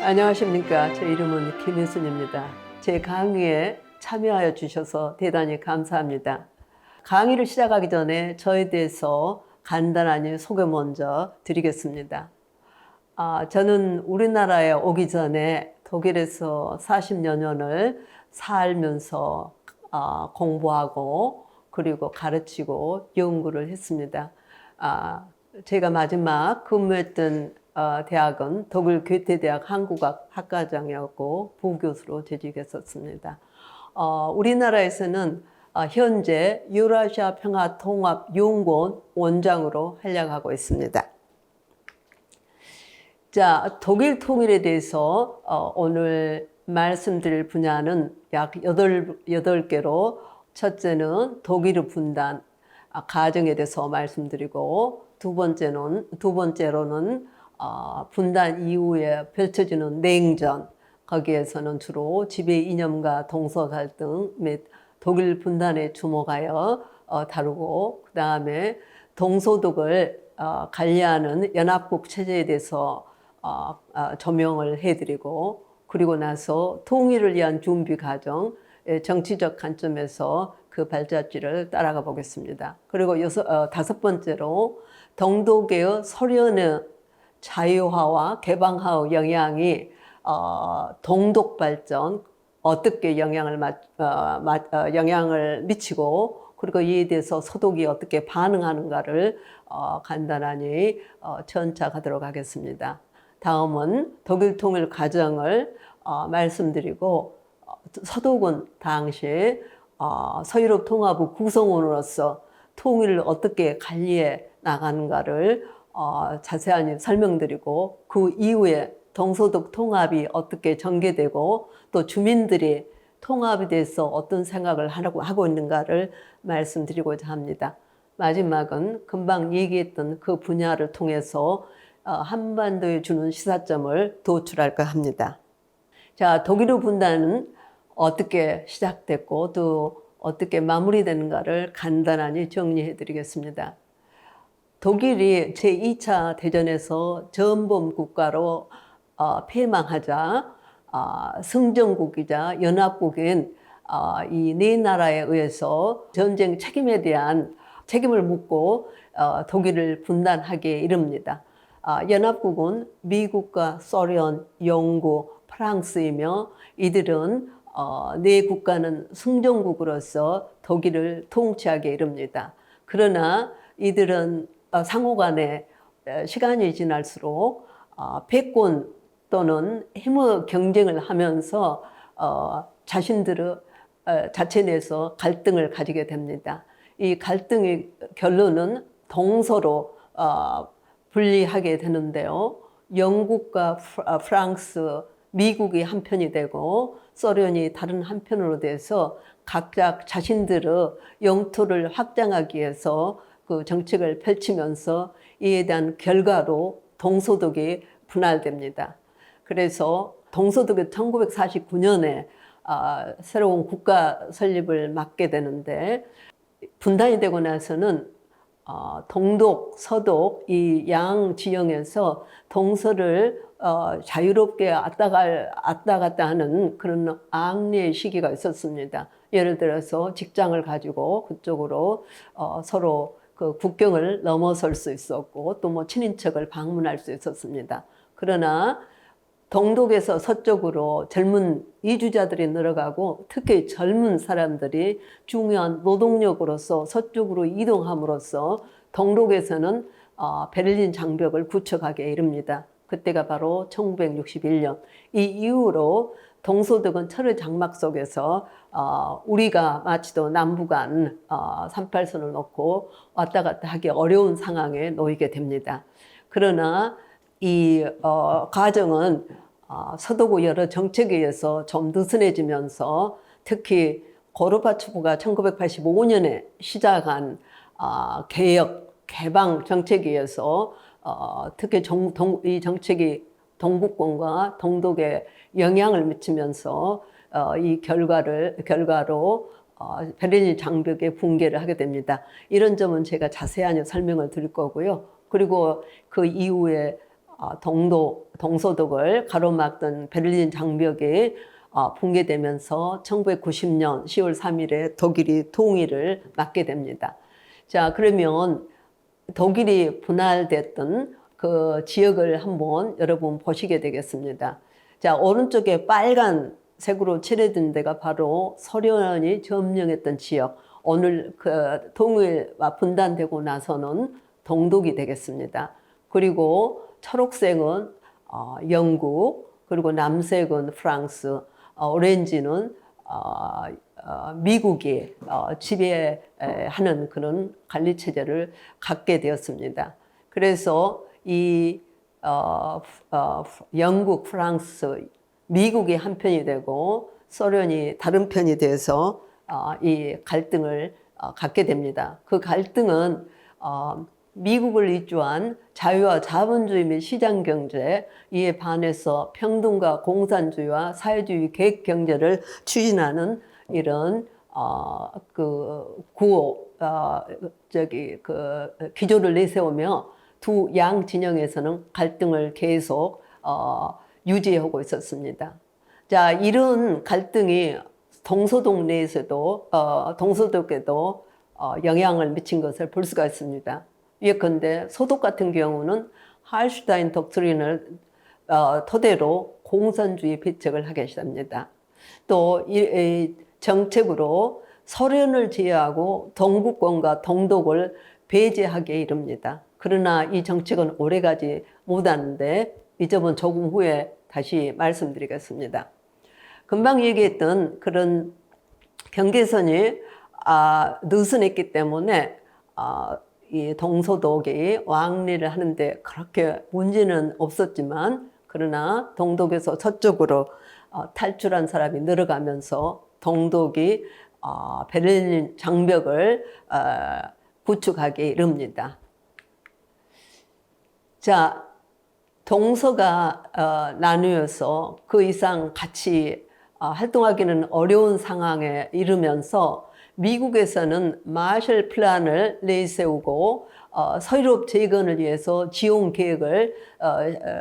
안녕하십니까. 제 이름은 김혜순입니다. 제 강의에 참여하여 주셔서 대단히 감사합니다. 강의를 시작하기 전에 저에 대해서 간단하게 소개 먼저 드리겠습니다. 저는 우리나라에 오기 전에 독일에서 40여 년을 살면서 공부하고 그리고 가르치고 연구를 했습니다. 제가 마지막 근무했던 대학은 독일 괴테대학 한국학 학과장이었고 부교수로 재직했었습니다. 우리나라에서는 현재 유라시아 평화통합연구원 원장으로 활약하고 있습니다. 자, 독일 통일에 대해서 오늘 말씀드릴 분야는 약 8개로 첫째는 독일의 분단 가정에 대해서 말씀드리고 두 번째로는 분단 이후에 펼쳐지는 냉전, 거기에서는 주로 지배 이념과 동서 갈등 및 독일 분단에 주목하여 다루고, 그 다음에 동서독을 관리하는 연합국 체제에 대해서 조명을 해드리고, 그리고 나서 통일을 위한 준비 과정, 정치적 관점에서 그 발자취를 따라가 보겠습니다. 그리고 다섯 번째로 동독의 소련의 자유화와 개방화의 영향이 동독 발전 어떻게 영향을 미치고, 그리고 이에 대해서 서독이 어떻게 반응하는가를 간단하게 전착하도록 하겠습니다. 다음은 독일 통일 과정을 말씀드리고, 서독은 당시 서유럽 통합의 구성원으로서 통일을 어떻게 관리해 나가는가를 자세하게 설명드리고, 그 이후에 동서독 통합이 어떻게 전개되고 또 주민들이 통합에 대해서 어떤 생각을 하고 있는가를 말씀드리고자 합니다. 마지막은 금방 얘기했던 그 분야를 통해서 한반도에 주는 시사점을 도출할까 합니다. 자, 독일의 분단은 어떻게 시작됐고 또 어떻게 마무리되는가를 간단하게 정리해 드리겠습니다. 독일이 제2차 대전에서 전범 국가로 폐망하자 승전국이자 연합국인 이 네 나라에 의해서 전쟁 책임에 대한 책임을 묻고 독일을 분단하게 이릅니다. 연합국은 미국과 소련, 영국, 프랑스이며 이들은 네 국가는 승전국으로서 독일을 통치하게 이릅니다. 그러나 이들은 상호간에 시간이 지날수록 패권 또는 힘의 경쟁을 하면서 자신들의 자체 내에서 갈등을 가지게 됩니다. 이 갈등의 결론은 동서로 분리하게 되는데요. 영국과 프랑스, 미국이 한편이 되고 소련이 다른 한편으로 돼서 각자 자신들의 영토를 확장하기 위해서 그 정책을 펼치면서 이에 대한 결과로 동서독이 분할됩니다. 그래서 동서독이 1949년에 새로운 국가 설립을 맡게 되는데, 분단이 되고 나서는 동독, 서독 이 양 지형에서 동서를 자유롭게 왔다 갔다 하는 그런 앙리의 시기가 있었습니다. 예를 들어서 직장을 가지고 그쪽으로 서로 그 국경을 넘어설 수 있었고 또 뭐 친인척을 방문할 수 있었습니다. 그러나 동독에서 서쪽으로 젊은 이주자들이 늘어가고 특히 젊은 사람들이 중요한 노동력으로서 서쪽으로 이동함으로써 동독에서는 베를린 장벽을 구축하게 이릅니다. 그때가 바로 1961년. 이 이후로 동서독은 철의 장막 속에서 우리가 마치도 남북한 38선을 놓고 왔다 갔다 하기 어려운 상황에 놓이게 됩니다. 그러나 이 과정은 서독의 여러 정책에 의해서 좀 느슨해지면서 특히 고르바초프가 1985년에 시작한 개혁, 개방 정책에 의해서 특히 이 정책이 동북권과 동독에 영향을 미치면서 이 결과로 베를린 장벽의 붕괴를 하게 됩니다. 이런 점은 제가 자세하게 설명을 드릴 거고요. 그리고 그 이후에 동서독을 가로막던 베를린 장벽이 붕괴되면서 1990년 10월 3일에 독일이 통일을 맞게 됩니다. 자, 그러면 독일이 분할됐던 그 지역을 한번 여러분 보시게 되겠습니다. 자, 오른쪽에 빨간색으로 칠해진 데가 바로 소련이 점령했던 지역. 오늘 그 통일과 분단되고 나서는 동독이 되겠습니다. 그리고 초록색은 영국, 그리고 남색은 프랑스, 오렌지는 미국이 지배하는 그런 관리 체제를 갖게 되었습니다. 그래서 이 영국, 프랑스, 미국이 한 편이 되고 소련이 다른 편이 돼서 이 갈등을 갖게 됩니다. 그 갈등은 미국을 이주한 자유와 자본주의 및 시장경제 이에 반해서 평등과 공산주의와 사회주의 계획경제를 추진하는 이런 기조를 내세우며 두 양 진영에서는 갈등을 계속 유지하고 있었습니다. 자, 이런 갈등이 동서독 내에서도 동서독에도 영향을 미친 것을 볼 수가 있습니다. 예컨대 서독 같은 경우는 할슈타인 독트린을 토대로 공산주의 배척을 하게 됩니다. 또 이 정책으로 소련을 제외하고 동구권과 동독을 배제하게 이릅니다. 그러나 이 정책은 오래가지 못하는데 이 점은 조금 후에 다시 말씀드리겠습니다. 금방 얘기했던 그런 경계선이 느슨했기 때문에 이 동서독이 왕래를 하는데 그렇게 문제는 없었지만 그러나 동독에서 서쪽으로 탈출한 사람이 늘어가면서 동독이 베를린 장벽을 구축하게 이릅니다. 자, 동서가 나뉘어서 그 이상 같이 활동하기는 어려운 상황에 이르면서 미국에서는 마셜 플랜을 내세우고 서유럽 재건을 위해서 지원 계획을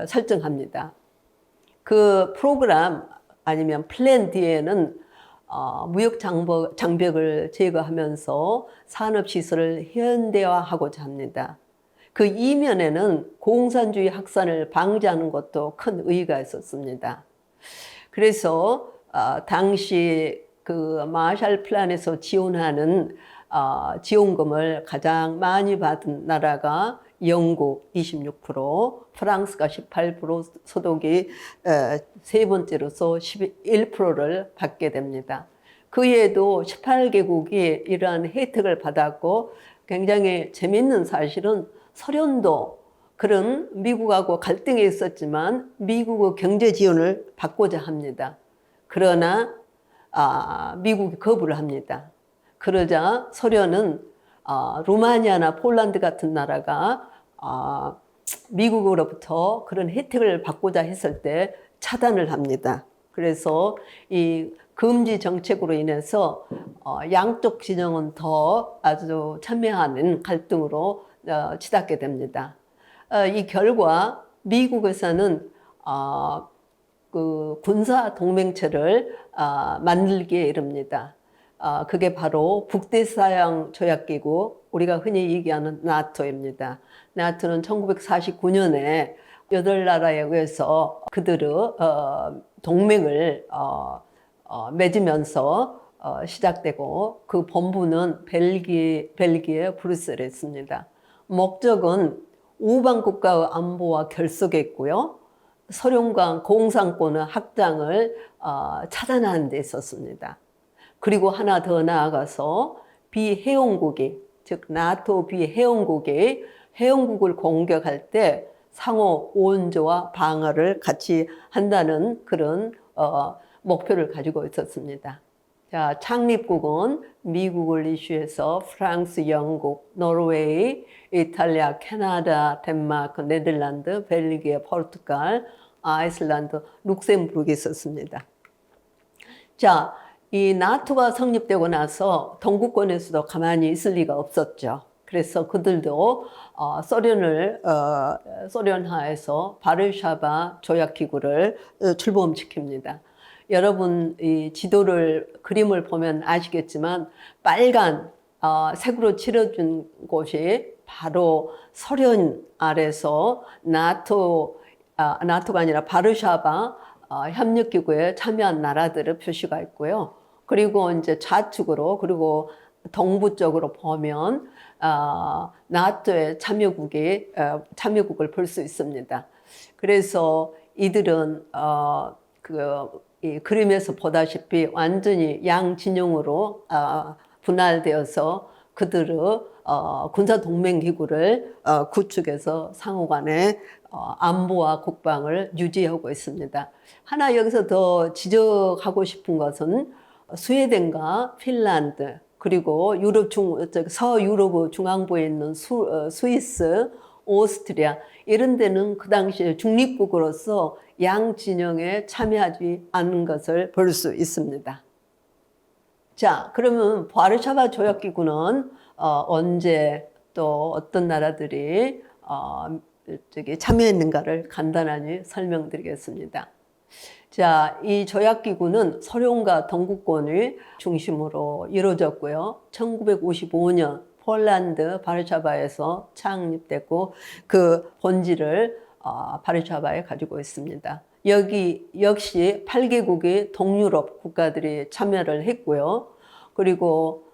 설정합니다. 그 프로그램 아니면 플랜 뒤에는 무역 장벽을 제거하면서 산업시설을 현대화하고자 합니다. 그 이면에는 공산주의 확산을 방지하는 것도 큰 의의가 있었습니다. 그래서 당시 그 마샬 플랜에서 지원하는 지원금을 가장 많이 받은 나라가 영국 26%, 프랑스가 18%, 소독이 세 번째로서 11%를 받게 됩니다. 그 외에도 18개국이 이러한 혜택을 받았고 굉장히 재미있는 사실은 소련도 그런 미국하고 갈등이 있었지만 미국의 경제 지원을 받고자 합니다. 그러나 미국이 거부를 합니다. 그러자 소련은 루마니아나 폴란드 같은 나라가 미국으로부터 그런 혜택을 받고자 했을 때 차단을 합니다. 그래서 이 금지 정책으로 인해서 양쪽 진영은 더 아주 첨예한 갈등으로 치닫게 됩니다. 이 결과 미국에서는 그 군사 동맹체를 만들기에 이릅니다. 그게 바로 북대서양 조약기구, 우리가 흔히 얘기하는 나토입니다. 나토는 1949년에 8나라에 의해서 그들의 동맹을 맺으면서 시작되고 그 본부는 벨기에 브뤼셀에 있습니다. 목적은 우방 국가의 안보와 결속에 있고요. 소련과 공산권의 확장을 차단하는 데 있었습니다. 그리고 하나 더 나아가서 비해원국이, 즉 나토 비해원국이 해원국을 공격할 때 상호 원조와 방어를 같이 한다는 그런 목표를 가지고 있었습니다. 자, 창립국은 미국을 이슈해서 프랑스, 영국, 노르웨이, 이탈리아, 캐나다, 덴마크, 네덜란드, 벨기에, 포르투갈, 아이슬란드, 룩셈부르크가 있었습니다. 자, 이 나토가 성립되고 나서 동구권에서도 가만히 있을 리가 없었죠. 그래서 그들도 소련하에서 바르샤바 조약기구를 출범시킵니다. 여러분 이 그림을 보면 아시겠지만 빨간 색으로 칠해준 곳이 바로 소련 아래서 나토가 아니라 바르샤바 협력기구에 참여한 나라들의 표시가 있고요. 그리고 이제 좌측으로 그리고 동부 쪽으로 보면 나토의 참여국을 볼 수 있습니다. 그래서 이들은 이 그림에서 보다시피 완전히 양진영으로 분할되어서 그들의 군사동맹기구를 구축해서 상호간에 안보와 국방을 유지하고 있습니다. 하나 여기서 더 지적하고 싶은 것은 스웨덴과 핀란드 그리고 서유럽 중앙부에 있는 스위스, 오스트리아 이런 데는 그 당시에 중립국으로서 양진영에 참여하지 않은 것을 볼 수 있습니다. 자, 그러면 바르샤바 조약기구는 언제 또 어떤 나라들이 참여했는가를 간단하게 설명드리겠습니다. 자, 이 조약기구는 소련과 동구권을 중심으로 이루어졌고요. 1955년 폴란드 바르샤바에서 창립됐고 그 본질을 바르샤바에 가지고 있습니다. 여기 역시 8개국의 동유럽 국가들이 참여를 했고요. 그리고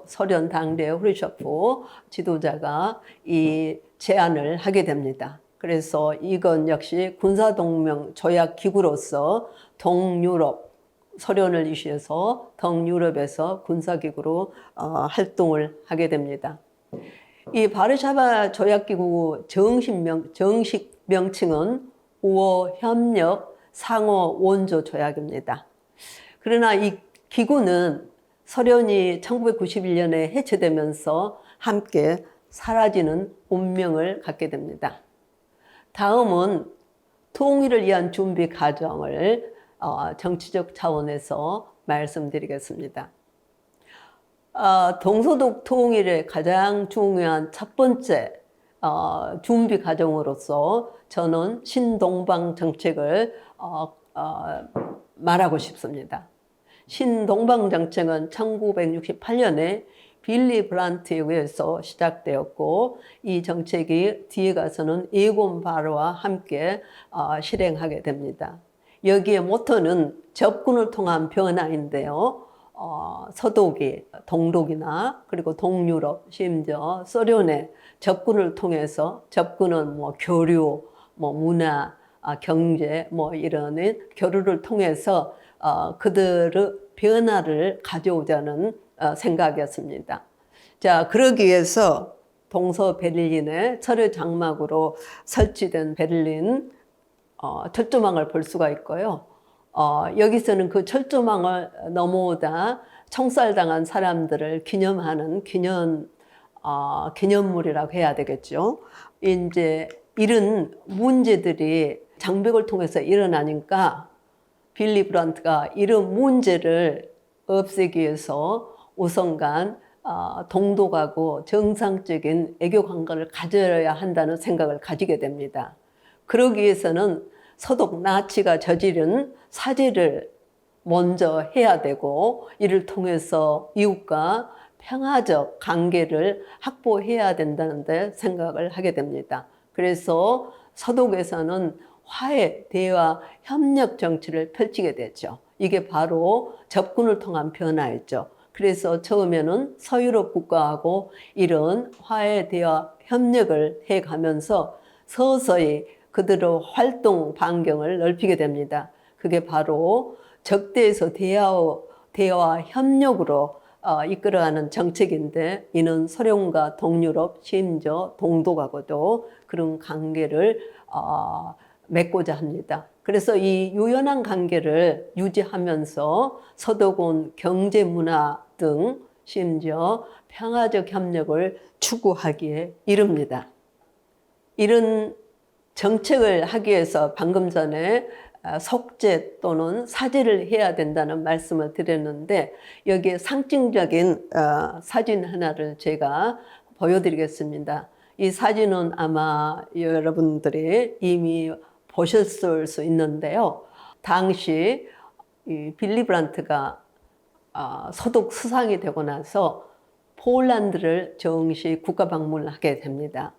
소련 당대 후르쇼프 지도자가 이 제안을 하게 됩니다. 그래서 이건 역시 군사동맹 조약기구로서 소련을 이시해서 동유럽에서 군사기구로 활동을 하게 됩니다. 이 바르샤바 조약기구 정식 명칭은 우호협력 상호원조 조약입니다. 그러나 이 기구는 소련이 1991년에 해체되면서 함께 사라지는 운명을 갖게 됩니다. 다음은 통일을 위한 준비 과정을 정치적 차원에서 말씀드리겠습니다. 동서독 통일의 가장 중요한 첫 번째 준비 과정으로서 저는 신동방 정책을 말하고 싶습니다. 신동방 정책은 1968년에 빌리 브란트에 의해서 시작되었고 이 정책이 뒤에 가서는 에곤 바르와 함께 실행하게 됩니다. 여기에 모토는 접근을 통한 변화인데요. 서독이 동독이나 그리고 동유럽 심지어 소련의 접근을 통해서 접근은 교류, 문화, 경제 이런 교류를 통해서 그들의 변화를 가져오자는 생각이었습니다. 자, 그러기 위해서 동서 베를린의 철의 장막으로 설치된 베를린 철조망을 볼 수가 있고요. 여기서는 그 철조망을 넘어오다 총살당한 사람들을 기념하는 기념물이라고 해야 되겠죠. 이제 이런 문제들이 장벽을 통해서 일어나니까 빌리 브란트가 이런 문제를 없애기 위해서 우선간 동독하고 정상적인 애교 관계를 가져야 한다는 생각을 가지게 됩니다. 그러기 위해서는 서독 나치가 저지른 사죄를 먼저 해야 되고 이를 통해서 이웃과 평화적 관계를 확보해야 된다는 데 생각을 하게 됩니다. 그래서 서독에서는 화해, 대화, 협력 정치를 펼치게 되죠. 이게 바로 접근을 통한 변화였죠. 그래서 처음에는 서유럽 국가하고 이런 화해, 대화, 협력을 해가면서 서서히 그들의 활동 반경을 넓히게 됩니다. 그게 바로 적대에서 대화, 협력으로 이끌어가는 정책인데 이는 소련과 동유럽, 심지어 동독하고도 그런 관계를 맺고자 합니다. 그래서 이 유연한 관계를 유지하면서 서독은 경제, 문화 등 심지어 평화적 협력을 추구하기에 이릅니다. 이런 정책을 하기 위해서 방금 전에 속죄 또는 사죄를 해야 된다는 말씀을 드렸는데 여기에 상징적인 사진 하나를 제가 보여드리겠습니다. 이 사진은 아마 여러분들이 이미 보셨을 수 있는데요. 당시 이 빌리 브란트가 서독 수상이 되고 나서 폴란드를 정식 국가 방문을 하게 됩니다.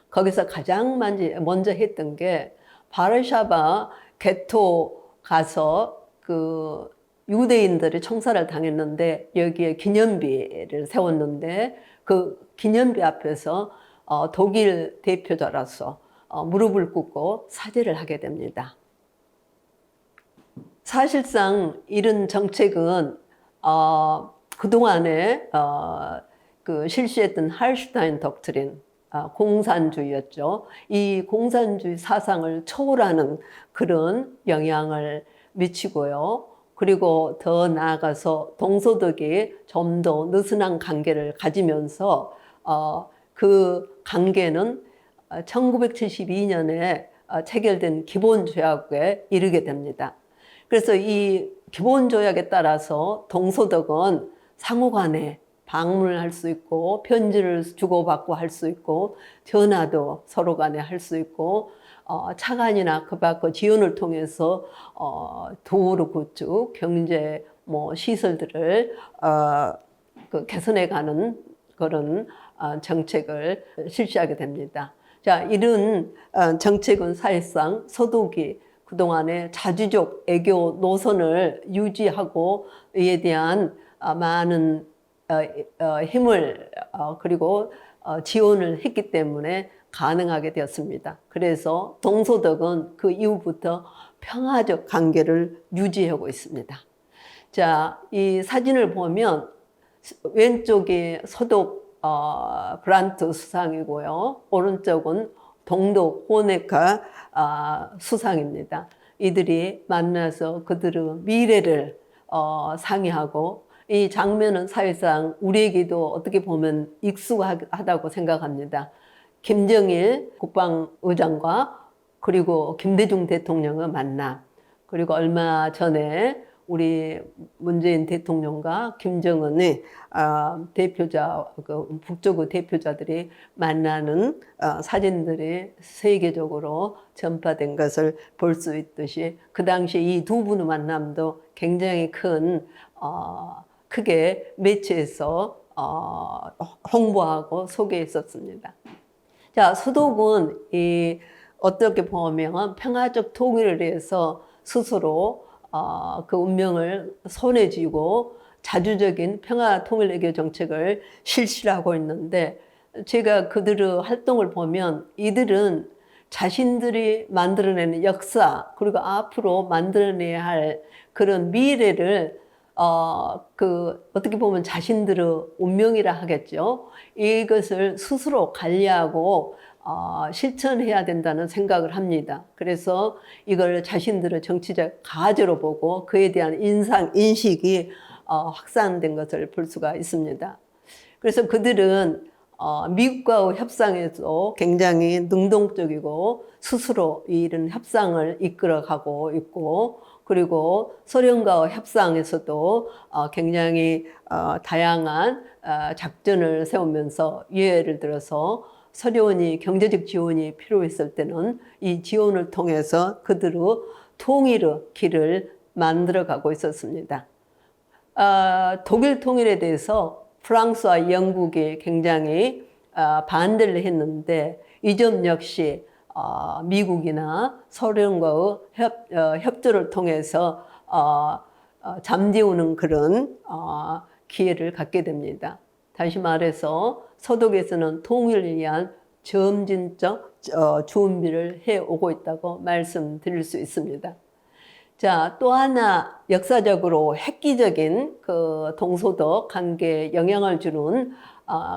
거기서 가장 먼저 했던 게 바르샤바 게토 가서 그 유대인들이 총살을 당했는데 여기에 기념비를 세웠는데 그 기념비 앞에서 독일 대표자로서 무릎을 꿇고 사죄를 하게 됩니다. 사실상 이런 정책은 그동안에 그 실시했던 할슈타인 덕트린, 공산주의였죠. 이 공산주의 사상을 초월하는 그런 영향을 미치고요. 그리고 더 나아가서 동서독이 좀 더 느슨한 관계를 가지면서 그 관계는 1972년에 체결된 기본조약에 이르게 됩니다. 그래서 이 기본조약에 따라서 동서독은 상호간에 방문을 할 수 있고 편지를 주고받고 할 수 있고 전화도 서로 간에 할 수 있고 차관이나 그 밖의 지원을 통해서 도로 구축, 경제 시설들을 그 개선해가는 그런 정책을 실시하게 됩니다. 자, 이런 정책은 사실상 서독이 그동안에 자주적 애교 노선을 유지하고 이에 대한 많은 힘을 그리고 지원을 했기 때문에 가능하게 되었습니다. 그래서 동서독은 그 이후부터 평화적 관계를 유지하고 있습니다. 자, 이 사진을 보면 왼쪽이 서독 브란트 수상이고요. 오른쪽은 동독 호네카 수상입니다. 이들이 만나서 그들의 미래를 상의하고 이 장면은 사실상 우리에게도 어떻게 보면 익숙하다고 생각합니다. 김정일 국방의장과 그리고 김대중 대통령의 만남, 그리고 얼마 전에 우리 문재인 대통령과 김정은의 대표자, 그 북쪽의 대표자들이 만나는 사진들이 세계적으로 전파된 것을 볼 수 있듯이 그 당시 이 두 분의 만남도 굉장히 크게 매체에서 홍보하고 소개했었습니다. 자, 서독은 어떻게 보면 평화적 통일을 위해서 스스로 그 운명을 손에 쥐고 자주적인 평화 통일 외교 정책을 실시하고 있는데 제가 그들의 활동을 보면 이들은 자신들이 만들어내는 역사 그리고 앞으로 만들어내야 할 그런 미래를 어떻게 보면 자신들의 운명이라 하겠죠. 이것을 스스로 관리하고 실천해야 된다는 생각을 합니다. 그래서 이걸 자신들의 정치적 가치로 보고 그에 대한 인식이 확산된 것을 볼 수가 있습니다. 그래서 그들은 미국과의 협상에도 굉장히 능동적이고 스스로 이런 협상을 이끌어가고 있고 그리고 소련과의 협상에서도 굉장히 다양한 작전을 세우면서 예를 들어서 소련이 경제적 지원이 필요했을 때는 이 지원을 통해서 그들의 통일의 길을 만들어가고 있었습니다. 독일 통일에 대해서 프랑스와 영국이 굉장히 반대를 했는데 이 점 역시 미국이나 소련과의 협조를 통해서 잠재우는 그런 기회를 갖게 됩니다. 다시 말해서 서독에서는 통일을 위한 점진적 준비를 해오고 있다고 말씀드릴 수 있습니다. 자, 또 하나 역사적으로 획기적인 그 동서독 관계에 영향을 주는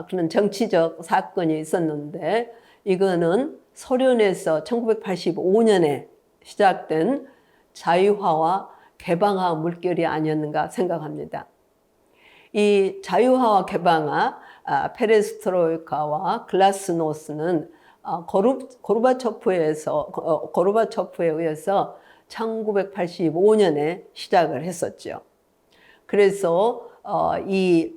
그런 정치적 사건이 있었는데 이거는 소련에서 1985년에 시작된 자유화와 개방화 물결이 아니었는가 생각합니다. 이 자유화와 개방화, 페레스트로이카와 글라스노스는 고르바초프에 의해서 1985년에 시작을 했었죠. 그래서 이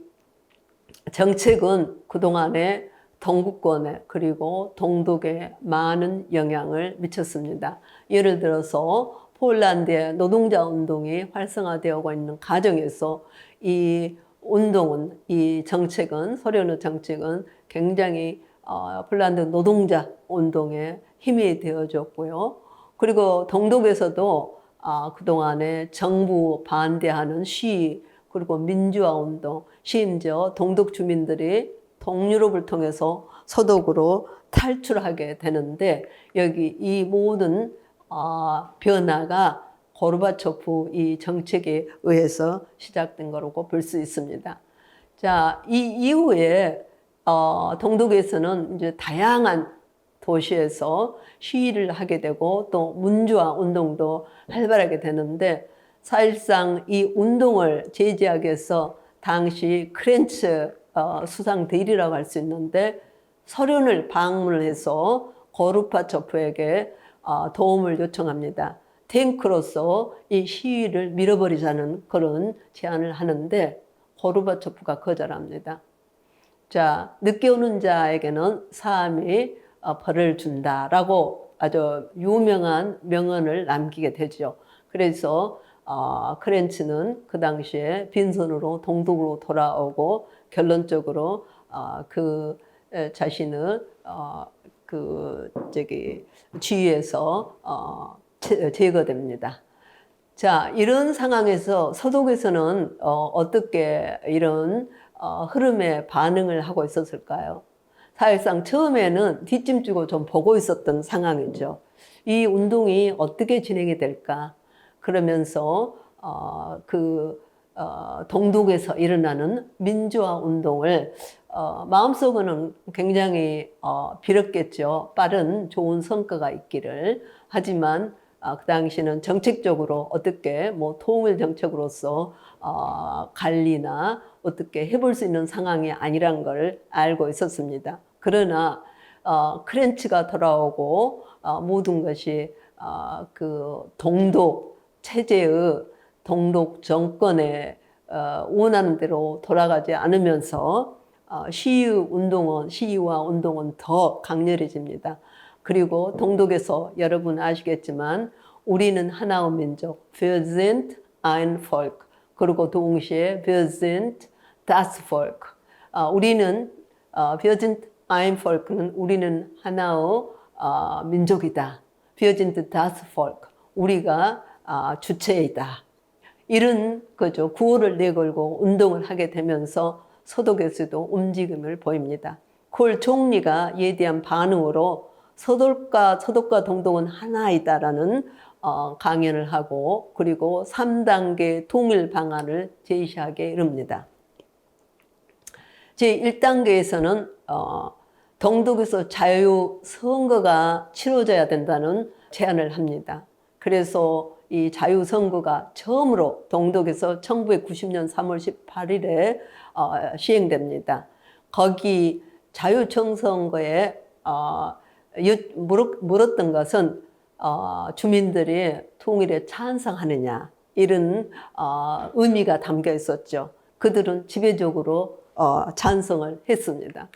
정책은 그동안에 동구권에 그리고 동독에 많은 영향을 미쳤습니다. 예를 들어서 폴란드의 노동자 운동이 활성화되어 있는 과정에서 이 운동은, 이 정책은, 소련의 정책은 굉장히 폴란드 노동자 운동에 힘이 되어줬고요. 그리고 동독에서도 그동안에 정부 반대하는 시위, 그리고 민주화 운동, 심지어 동독 주민들이 동유럽을 통해서 서독으로 탈출하게 되는데, 여기 이 모든 변화가 고르바초프 이 정책에 의해서 시작된 거라고 볼 수 있습니다. 자, 이 이후에 동독에서는 이제 다양한 도시에서 시위를 하게 되고 또 민주화 운동도 활발하게 되는데, 사실상 이 운동을 제지하기 위해서 당시 크렌츠 수상 대리라고 할 수 있는데, 소련을 방문을 해서 고르바초프에게 도움을 요청합니다. 탱크로서 이 시위를 밀어버리자는 그런 제안을 하는데 고르바초프가 거절합니다. 자, 늦게 오는 자에게는 사함이 벌을 준다라고 아주 유명한 명언을 남기게 되죠. 그래서 크렌츠는 그 당시에 빈손으로 동독으로 돌아오고 결론적으로 그 자신을 지위에서 제거됩니다. 자, 이런 상황에서 서독에서는 어떻게 이런 흐름에 반응을 하고 있었을까요? 사실상 처음에는 뒷짐지고 좀 보고 있었던 상황이죠. 이 운동이 어떻게 진행이 될까? 그러면서 동독에서 일어나는 민주화 운동을 마음속으로는 굉장히 빌었겠죠. 빠른 좋은 성과가 있기를. 하지만 그 당시는 정책적으로 어떻게 뭐 통일 정책으로서 관리나 어떻게 해볼 수 있는 상황이 아니란 걸 알고 있었습니다. 그러나 크렌츠가 돌아오고 모든 것이 그 동독 체제의 동독 정권의 원하는 대로 돌아가지 않으면서 시위와 운동은 더 강렬해집니다. 그리고 동독에서 여러분 아시겠지만 우리는 하나의 민족, wir sind ein Volk. 그리고 동시에 wir sind das Volk. 우리는 wir sind ein Volk는 우리는 하나의 민족이다. wir sind das Volk. 우리가 주체이다. 이런 거죠. 구호를 내걸고 운동을 하게 되면서 서독에서도 움직임을 보입니다. 콜 총리가 이에 대한 반응으로 서독과 동독은 하나이다라는 강연을 하고 그리고 3단계 통일 방안을 제시하게 이릅니다. 제1단계에서는 동독에서 자유선거가 치러져야 된다는 제안을 합니다. 그래서 이 자유선거가 처음으로 동독에서 1990년 3월 18일에 시행됩니다. 거기 자유청선거에 물었던 것은 주민들이 통일에 찬성하느냐 이런 의미가 담겨 있었죠. 그들은 지배적으로 찬성을 했습니다.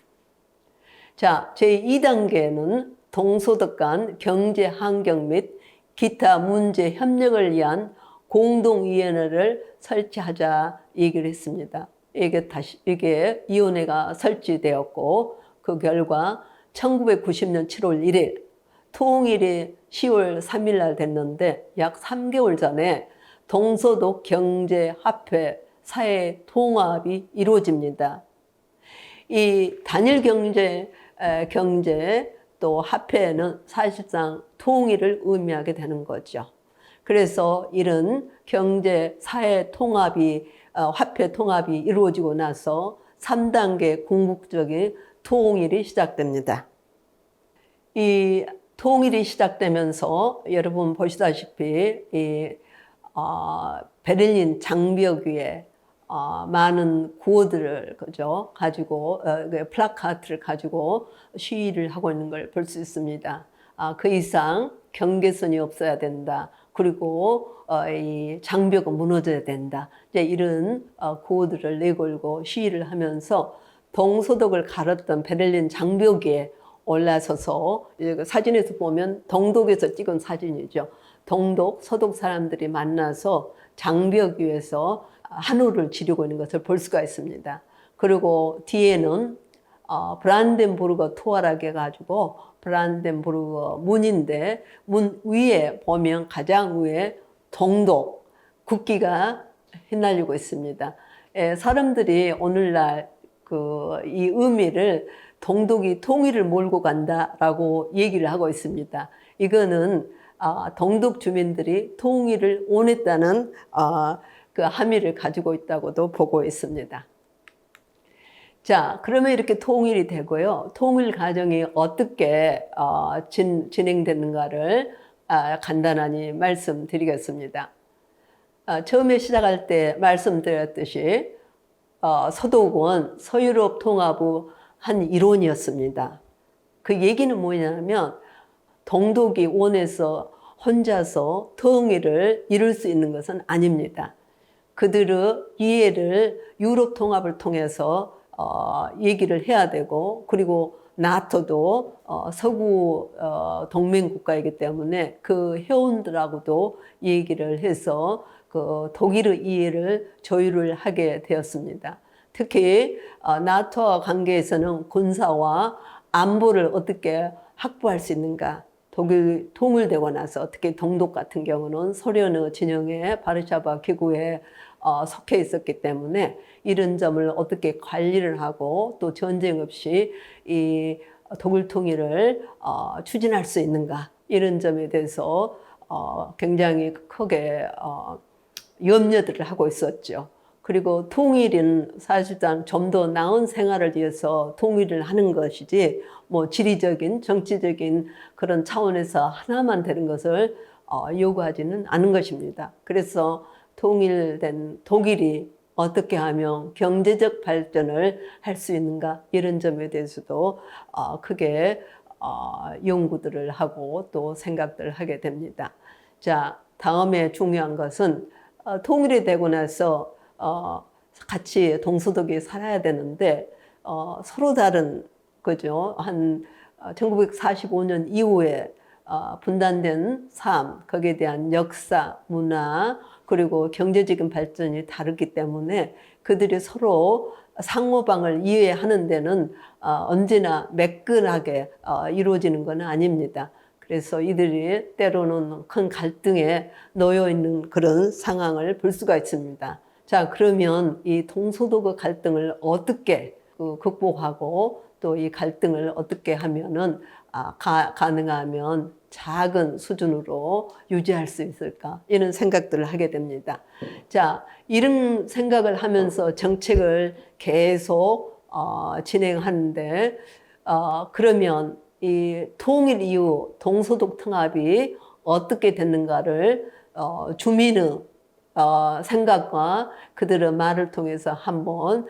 자, 제2단계는 동서독 간 경제 환경 및 기타 문제 협력을 위한 공동위원회를 설치하자 얘기를 했습니다. 이게 위원회가 설치되었고 그 결과 1990년 7월 1일 통일이 10월 3일 날 됐는데 약 3개월 전에 동서독 경제화폐 사회 통합이 이루어집니다. 이 단일 경제 또 화폐는 사실상 통일을 의미하게 되는 거죠. 그래서 이런 경제 사회 통합이 화폐 통합이 이루어지고 나서 3단계 궁극적인 통일이 시작됩니다. 이 통일이 시작되면서 여러분 보시다시피 베를린 장벽 위에 많은 구호들을 가지고 플래카드를 가지고 시위를 하고 있는 걸 볼 수 있습니다. 그 이상 경계선이 없어야 된다. 그리고 이 장벽은 무너져야 된다. 이제 이런 구호들을 내걸고 시위를 하면서 동소독을 갈았던 베를린 장벽에 올라서서 사진에서 보면 동독에서 찍은 사진이죠. 동독, 서독 사람들이 만나서 장벽 위에서 한우를 지르고 있는 것을 볼 수가 있습니다. 그리고 뒤에는 브란덴부르거 투어라고 해가지고 브란덴부르거 문인데 문 위에 보면 가장 위에 동독 국기가 휘날리고 있습니다. 사람들이 오늘날 이 의미를 동독이 통일을 몰고 간다라고 얘기를 하고 있습니다. 이거는 동독 주민들이 통일을 원했다는 그 함의를 가지고 있다고도 보고 있습니다. 자, 그러면 이렇게 통일이 되고요. 통일 과정이 어떻게 진행되는가를 간단하게 말씀드리겠습니다. 처음에 시작할 때 말씀드렸듯이 서독은 서유럽 통합의 한 일원이었습니다. 그 얘기는 뭐냐면 동독이 원해서 혼자서 통일을 이룰 수 있는 것은 아닙니다. 그들의 이해를 유럽 통합을 통해서 얘기를 해야 되고, 그리고 나토도 서구 동맹 국가이기 때문에 그 회원들하고도 얘기를 해서 그 독일의 이해를 조율을 하게 되었습니다. 특히 나토와 관계에서는 군사와 안보를 어떻게 확보할 수 있는가, 독일 통일되고 나서 특히 동독 같은 경우는 소련의 진영에 바르샤바 기구에 속해 있었기 때문에 이런 점을 어떻게 관리를 하고 또 전쟁 없이 이 독일 통일을 추진할 수 있는가, 이런 점에 대해서 굉장히 크게 염려들을 하고 있었죠. 그리고 통일은 사실상 좀 더 나은 생활을 위해서 통일을 하는 것이지 뭐 지리적인 정치적인 그런 차원에서 하나만 되는 것을 요구하지는 않은 것입니다. 그래서 통일된 독일이 어떻게 하면 경제적 발전을 할 수 있는가, 이런 점에 대해서도 크게 연구들을 하고 또 생각들을 하게 됩니다. 자, 다음에 중요한 것은 통일이 되고 나서 같이 동서독이 살아야 되는데 서로 다른, 그죠? 한 1945년 이후에 분단된 삶, 거기에 대한 역사, 문화, 그리고 경제적인 발전이 다르기 때문에 그들이 서로 상호방을 이해하는 데는 언제나 매끈하게 이루어지는 건 아닙니다. 그래서 이들이 때로는 큰 갈등에 놓여 있는 그런 상황을 볼 수가 있습니다. 자, 그러면 이 동서독의 갈등을 어떻게 극복하고 또 이 갈등을 어떻게 하면은 가능하면 작은 수준으로 유지할 수 있을까, 이런 생각들을 하게 됩니다. 자, 이런 생각을 하면서 정책을 계속 진행하는데 그러면 이 통일 이후 동서독 통합이 어떻게 됐는가를 주민의 생각과 그들의 말을 통해서 한번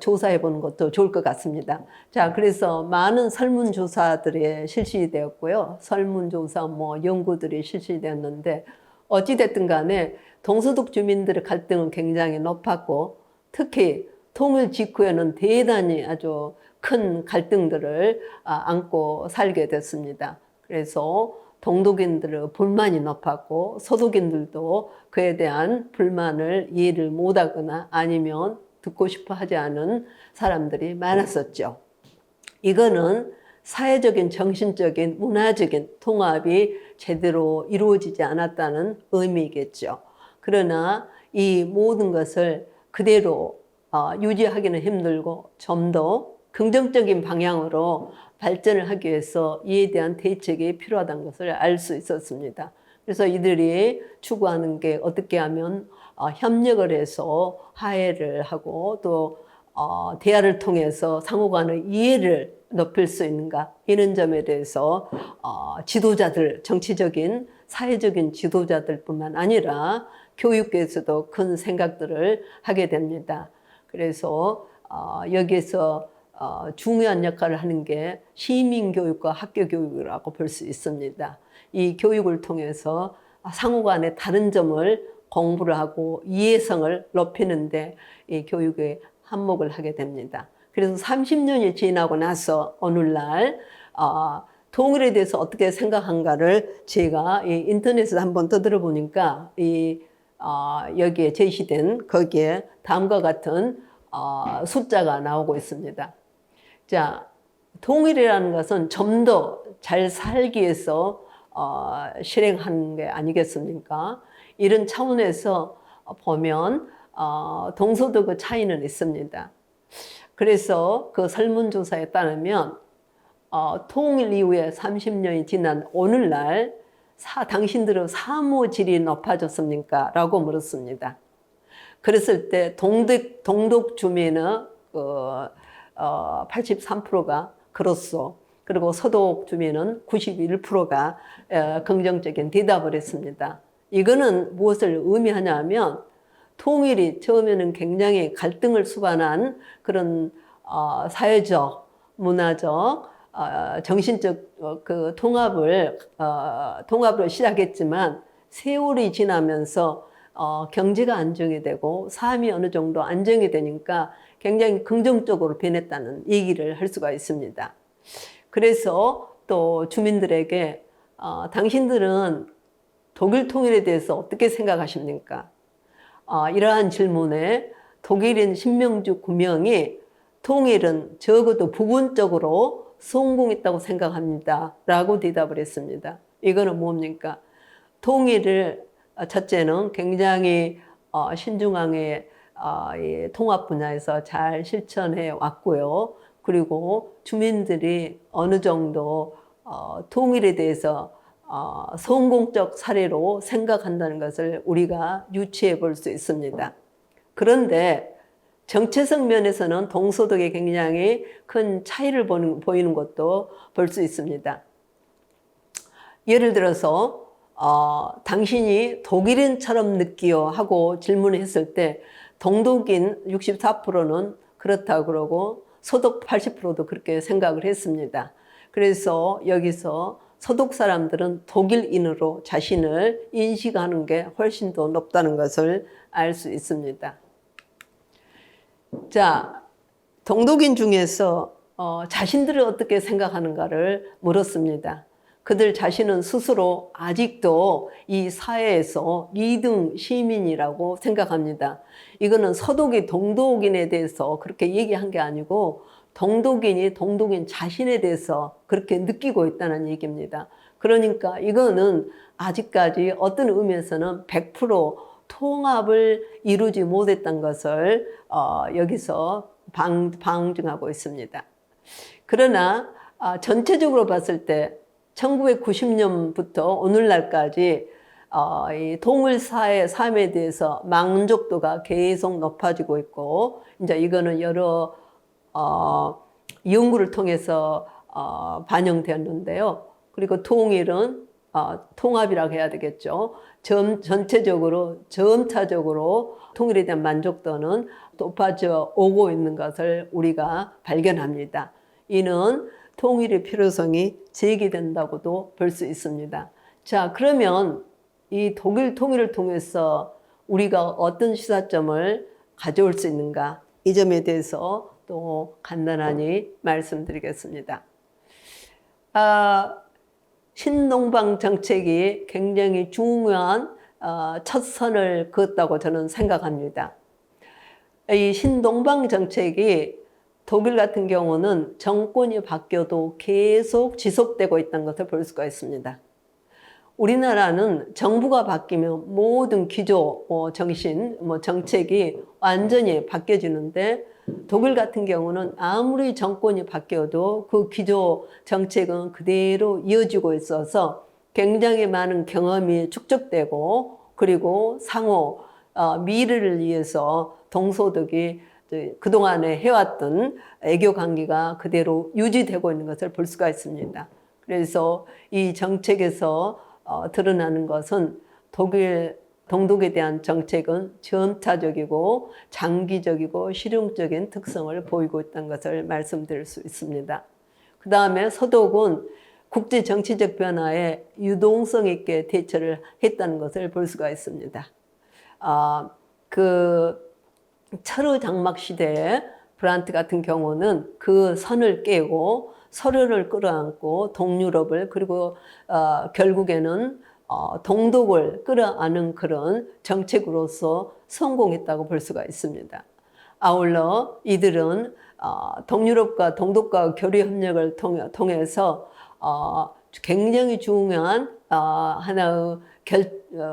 조사해 보는 것도 좋을 것 같습니다. 자, 그래서 많은 설문조사들이 실시되었고요. 설문조사 연구들이 실시되었는데 어찌됐든 간에 동서독 주민들의 갈등은 굉장히 높았고, 특히 통일 직후에는 대단히 아주 큰 갈등들을 안고 살게 됐습니다. 그래서 동독인들의 불만이 높았고 서독인들도 그에 대한 불만을 이해를 못하거나 아니면 듣고 싶어 하지 않은 사람들이 많았었죠. 이거는 사회적인, 정신적인, 문화적인 통합이 제대로 이루어지지 않았다는 의미겠죠. 그러나 이 모든 것을 그대로 유지하기는 힘들고 좀 더 긍정적인 방향으로 발전을 하기 위해서 이에 대한 대책이 필요하다는 것을 알 수 있었습니다. 그래서 이들이 추구하는 게 어떻게 하면 협력을 해서 화해를 하고 또 대화를 통해서 상호 간의 이해를 높일 수 있는가, 이런 점에 대해서 지도자들, 정치적인 사회적인 지도자들뿐만 아니라 교육계에서도 큰 생각들을 하게 됩니다. 그래서 여기에서 중요한 역할을 하는 게 시민교육과 학교교육이라고 볼 수 있습니다. 이 교육을 통해서 상호 간의 다른 점을 공부를 하고 이해성을 높이는데 이 교육에 한몫을 하게 됩니다. 그래서 30년이 지나고 나서 오늘날 통일에 대해서 어떻게 생각한가를 제가 이 인터넷에서 한번 떠들어보니까 여기에 제시된 거기에 다음과 같은 숫자가 나오고 있습니다. 자, 통일이라는 것은 좀 더 잘 살기 위해서 실행하는 게 아니겠습니까? 이런 차원에서 보면 동서독의 차이는 있습니다. 그래서 그 설문조사에 따르면 통일 이후에 30년이 지난 오늘날 당신들의 사무질이 높아졌습니까? 라고 물었습니다. 그랬을 때 동독 주민은 83%가 그렇소. 그리고 서독 주민은 91%가 긍정적인 대답을 했습니다. 이거는 무엇을 의미하냐면 통일이 처음에는 굉장히 갈등을 수반한 그런 사회적, 문화적, 정신적 그 통합으로 시작했지만 세월이 지나면서 경제가 안정이 되고 삶이 어느 정도 안정이 되니까 굉장히 긍정적으로 변했다는 얘기를 할 수가 있습니다. 그래서 또 주민들에게 당신들은 독일 통일에 대해서 어떻게 생각하십니까? 이러한 질문에 독일인 신명주 구명이 통일은 적어도 부분적으로 성공했다고 생각합니다. 라고 대답을 했습니다. 이거는 뭡니까? 통일을 첫째는 굉장히 신중하게 통합 분야에서 잘 실천해 왔고요. 그리고 주민들이 어느 정도 통일에 대해서 성공적 사례로 생각한다는 것을 우리가 유추해 볼 수 있습니다. 그런데 정체성 면에서는 동서독에 굉장히 큰 차이를 보이는 것도 볼 수 있습니다. 예를 들어서 당신이 독일인처럼 느끼요 하고 질문을 했을 때 동독인 64%는 그렇다고 그러고 서독 80%도 그렇게 생각을 했습니다. 그래서 여기서 서독 사람들은 독일인으로 자신을 인식하는 게 훨씬 더 높다는 것을 알 수 있습니다. 자, 동독인 중에서 자신들을 어떻게 생각하는가를 물었습니다. 그들 자신은 스스로 아직도 이 사회에서 2등 시민이라고 생각합니다. 이거는 서독이 동독인에 대해서 그렇게 얘기한 게 아니고 동독인이 동독인 자신에 대해서 그렇게 느끼고 있다는 얘기입니다. 그러니까 이거는 아직까지 어떤 의미에서는 100% 통합을 이루지 못했던 것을 여기서 방증하고 있습니다. 그러나 전체적으로 봤을 때 1990년부터 오늘날까지 이 통일사회 삶에 대해서 만족도가 계속 높아지고 있고, 이제 이거는 여러 연구를 통해서 반영되었는데요. 그리고 통일은 통합이라고 해야 되겠죠. 전체적으로 점차적으로 통일에 대한 만족도는 높아져 오고 있는 것을 우리가 발견합니다. 이는 통일의 필요성이 제기된다고도 볼 수 있습니다. 자, 그러면 이 독일 통일을 통해서 우리가 어떤 시사점을 가져올 수 있는가? 이 점에 대해서 또 간단하게 말씀드리겠습니다. 신동방 정책이 굉장히 중요한 첫 선을 그었다고 저는 생각합니다. 이 신동방 정책이 독일 같은 경우는 정권이 바뀌어도 계속 지속되고 있다는 것을 볼 수가 있습니다. 우리나라는 정부가 바뀌면 모든 기조, 정신, 정책이 완전히 바뀌어지는데 독일 같은 경우는 아무리 정권이 바뀌어도 그 기조 정책은 그대로 이어지고 있어서 굉장히 많은 경험이 축적되고 그리고 상호 미래를 위해서 동서독이 그동안에 해왔던 애교 관계가 그대로 유지되고 있는 것을 볼 수가 있습니다. 그래서 이 정책에서 드러나는 것은 동독에 대한 정책은 점차적이고 장기적이고 실용적인 특성을 보이고 있다는 것을 말씀드릴 수 있습니다. 그 다음에 서독은 국제 정치적 변화에 유동성 있게 대처를 했다는 것을 볼 수가 있습니다. 그 철의 장막 시대에 브란트 같은 경우는 그 선을 깨고 서로를 끌어안고 동유럽을 그리고 결국에는 동독을 끌어안은 그런 정책으로서 성공했다고 볼 수가 있습니다. 아울러 이들은 동유럽과 동독과 교류 협력을 통해서 굉장히 중요한 하나의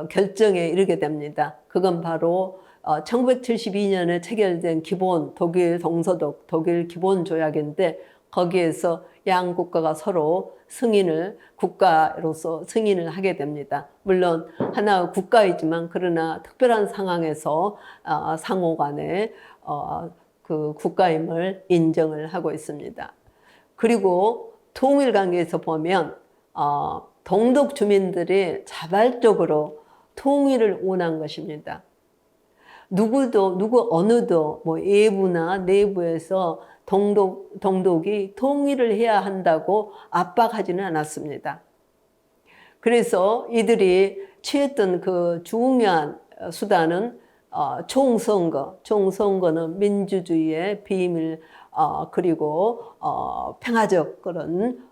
결정에 이르게 됩니다. 그건 바로 1972년에 체결된 기본 독일 동서독 독일 기본 조약인데 거기에서 양 국가가 서로 국가로서 승인을 하게 됩니다. 물론 하나의 국가이지만 그러나 특별한 상황에서 상호 간에 그 국가임을 인정을 하고 있습니다. 그리고 통일 관계에서 보면 동독 주민들이 자발적으로 통일을 원한 것입니다. 어느도 뭐 외부나 내부에서 동독이 통일을 해야 한다고 압박하지는 않았습니다. 그래서 이들이 취했던 그 중요한 수단은 총선거는 민주주의의 비밀 그리고 평화적 그런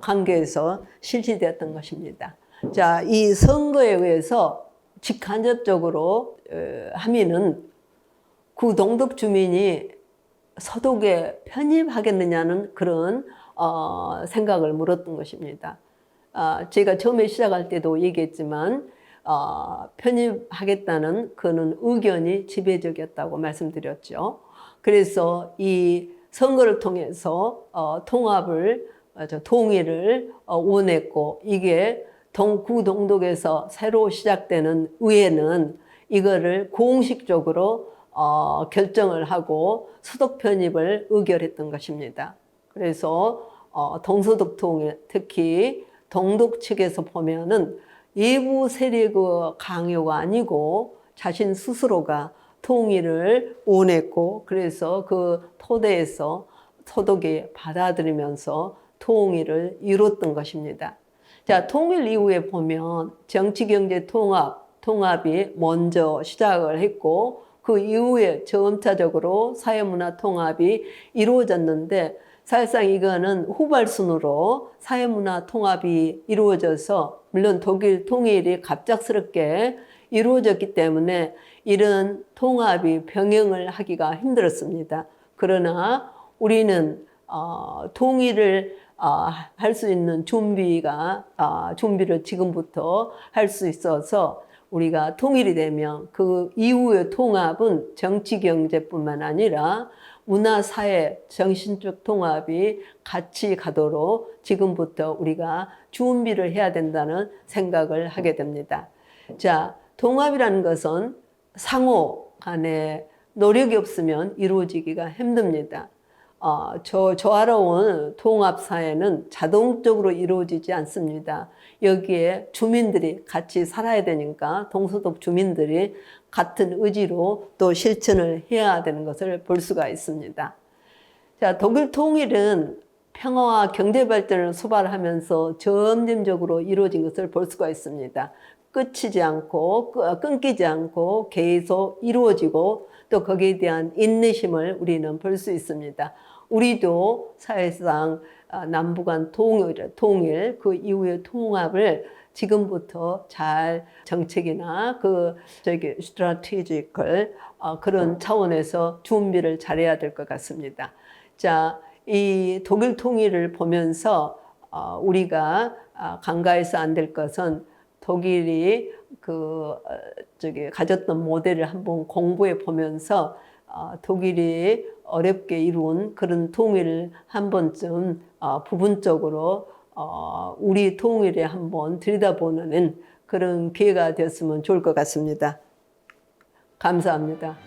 관계에서 실시되었던 것입니다. 자, 이 선거에 의해서 직간접적으로 하면은 그 동독 주민이 서독에 편입하겠느냐는 그런 생각을 물었던 것입니다. 제가 처음에 시작할 때도 얘기했지만 편입하겠다는 그는 의견이 지배적이었다고 말씀드렸죠. 그래서 이 선거를 통해서 통일을 원했고 이게 구동독에서 새로 시작되는 의회는 이거를 공식적으로 결정을 하고 서독 편입을 의결했던 것입니다. 그래서 동서독 통일, 특히 동독 측에서 보면은 외부 세력의 강요가 아니고 자신 스스로가 통일을 원했고 그래서 그 토대에서 서독이 받아들이면서 통일을 이뤘던 것입니다. 자, 통일 이후에 보면 정치, 경제 통합이 먼저 시작을 했고 그 이후에 점차적으로 사회문화 통합이 이루어졌는데 사실상 이거는 후발순으로 사회문화 통합이 이루어져서 물론 독일 통일이 갑작스럽게 이루어졌기 때문에 이런 통합이 병행을 하기가 힘들었습니다. 그러나 우리는 통일을 할 수 있는 준비를 지금부터 할 수 있어서 우리가 통일이 되면 그 이후의 통합은 정치 경제뿐만 아니라 문화 사회 정신적 통합이 같이 가도록 지금부터 우리가 준비를 해야 된다는 생각을 하게 됩니다. 자, 통합이라는 것은 상호 간에 노력이 없으면 이루어지기가 힘듭니다. 조화로운 통합사회는 자동적으로 이루어지지 않습니다. 여기에 주민들이 같이 살아야 되니까 동서독 주민들이 같은 의지로 또 실천을 해야 되는 것을 볼 수가 있습니다. 자, 독일 통일은 평화와 경제 발전을 수발하면서 점진적으로 이루어진 것을 볼 수가 있습니다. 끊기지 않고 계속 이루어지고 또 거기에 대한 인내심을 우리는 볼 수 있습니다. 우리도 사실상 남북한 통일 그 이후의 통합을 지금부터 잘 정책이나 스트래티지컬 그런 차원에서 준비를 잘해야 될 것 같습니다. 자, 이 독일 통일을 보면서 우리가 간과해서 안 될 것은 독일이 가졌던 모델을 한번 공부해 보면서 독일이 어렵게 이룬 그런 통일을 한 번쯤 부분적으로 우리 통일에 한번 들여다보는 그런 기회가 되었으면 좋을 것 같습니다. 감사합니다.